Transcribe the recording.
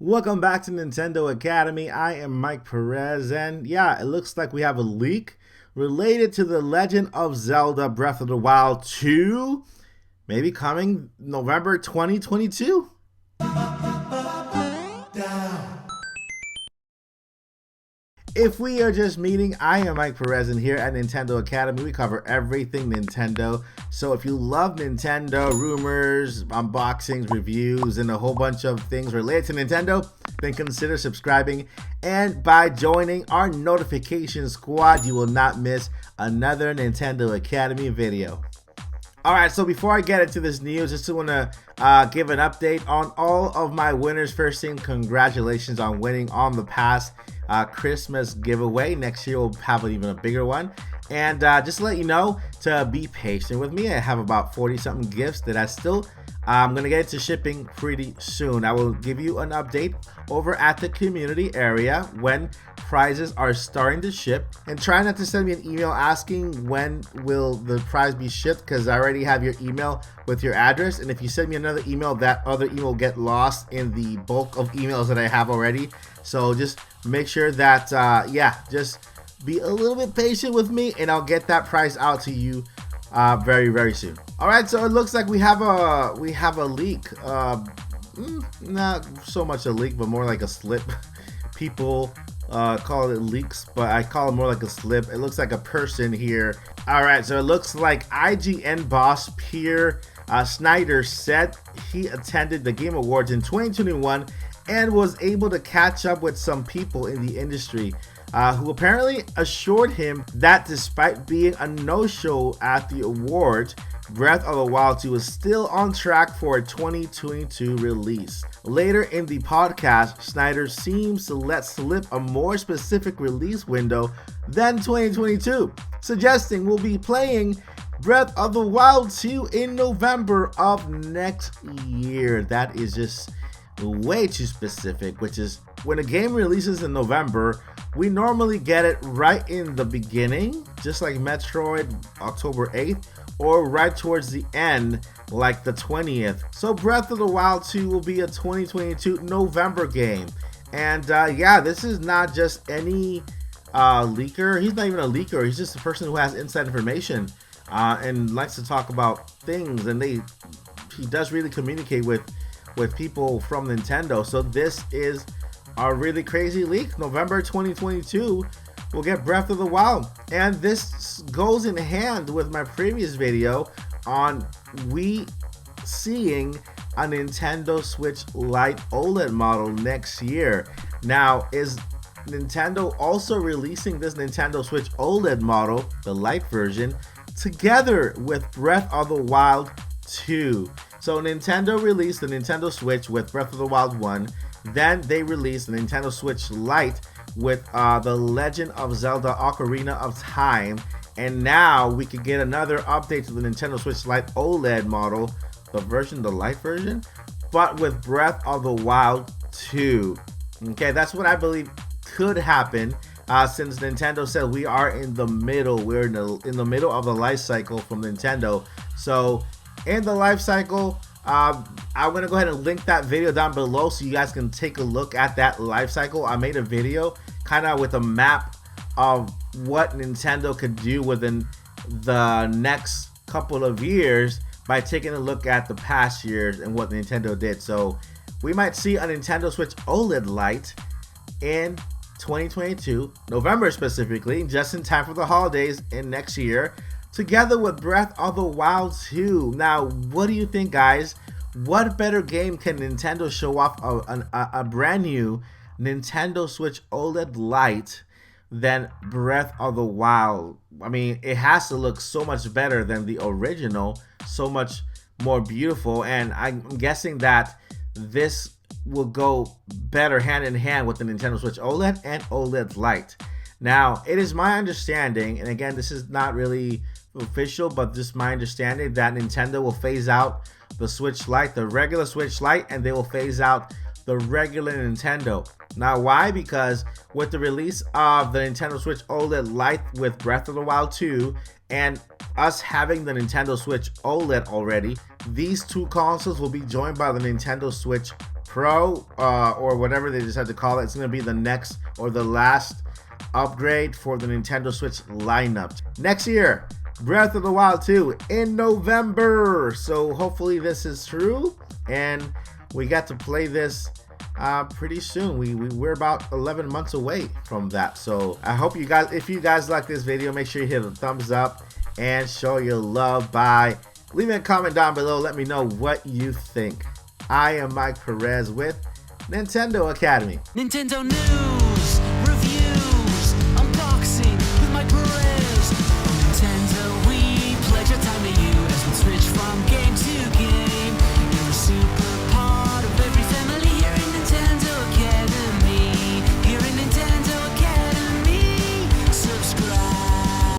Welcome back to Nintendo Academy. I am Mike Perez, and yeah, it looks like we have a leak related to The Legend of Zelda Breath of the Wild 2, maybe coming November 2022. If we are just meeting, I am Mike Perez, and here at Nintendo Academy, we cover everything Nintendo. So if you love Nintendo, rumors, unboxings, reviews, and a whole bunch of things related to Nintendo, then consider subscribing. And by joining our notification squad, you will not miss another Nintendo Academy video. Alright, so before I get into this news, just want to give an update on all of my winners. First thing, congratulations on winning on the past Christmas giveaway. Next year we'll have even a bigger one. And just to let you know to be patient with me. I have about 40 something gifts that I'm going to get into shipping pretty soon. I will give you an update over at the community area when prizes are starting to ship, and try not to send me an email asking when will the prize be shipped, because I already have your email with your address, and if you send me another email, that other email will get lost in the bulk of emails that I have already. So just make sure that just be a little bit patient with me, and I'll get that prize out to you very soon. All right, so it looks like we have a leak. Not so much a leak, but more like a slip. People call it leaks, but I call it more like a slip. It looks like a person here. All right, so it looks like IGN boss Pierre Snyder said he attended the Game Awards in 2021 and was able to catch up with some people in the industry who apparently assured him that despite being a no-show at the awards, Breath of the Wild 2 is still on track for a 2022 release. Later in the podcast, Snyder seems to let slip a more specific release window than 2022, suggesting we'll be playing Breath of the Wild 2 in November of next year. That is just way too specific, which is when a game releases in November, we normally get it right in the beginning, just like Metroid October 8th, or right towards the end, like the 20th. So Breath of the Wild 2 will be a 2022 November game. And this is not just any leaker. He's not even a leaker. He's just a person who has inside information and likes to talk about things. And he does really communicate with people from Nintendo. So this is a really crazy leak. November 2022, we'll get Breath of the Wild. And this goes in hand with my previous video on we seeing a Nintendo Switch Lite OLED model next year. Now, is Nintendo also releasing this Nintendo Switch OLED model, the Lite version, together with Breath of the Wild 2? So Nintendo released the Nintendo Switch with Breath of the Wild 1. Then they released the Nintendo Switch Lite with The Legend of Zelda Ocarina of Time. And now we could get another update to the Nintendo Switch Lite OLED model, the Lite version, but with Breath of the Wild 2. Okay, that's what I believe could happen since Nintendo said we are in the middle. We're in the middle of the life cycle from Nintendo. So in the life cycle, I'm going to go ahead and link that video down below so you guys can take a look at that life cycle. I made a video kind of with a map of what Nintendo could do within the next couple of years by taking a look at the past years and what Nintendo did. So we might see a Nintendo Switch OLED Lite in 2022, November specifically, just in time for the holidays in next year, together with Breath of the Wild 2. Now, what do you think, guys? What better game can Nintendo show off a brand new Nintendo Switch OLED Lite than Breath of the Wild? I mean, it has to look so much better than the original, so much more beautiful, and I'm guessing that this will go better hand in hand with the Nintendo Switch OLED and OLED Lite. Now, it is my understanding, and again, this is not really official, but just my understanding, that Nintendo will phase out the Switch Lite, the regular Switch Lite, and they will phase out the regular Nintendo. Now, why? Because with the release of the Nintendo Switch OLED Lite with Breath of the Wild 2 and us having the Nintendo Switch OLED already, these two consoles will be joined by the Nintendo Switch Pro or whatever they decide to call it. It's going to be the next or the last upgrade for the Nintendo Switch lineup. Next year, Breath of the Wild 2 in November. So hopefully this is true and we got to play this pretty soon. We're about 11 months away from that. So I hope you guys, if you guys like this video, make sure you hit a thumbs up and show your love by leaving a comment down below. Let me know what you think. I am Mike Perez with Nintendo Academy. Nintendo News.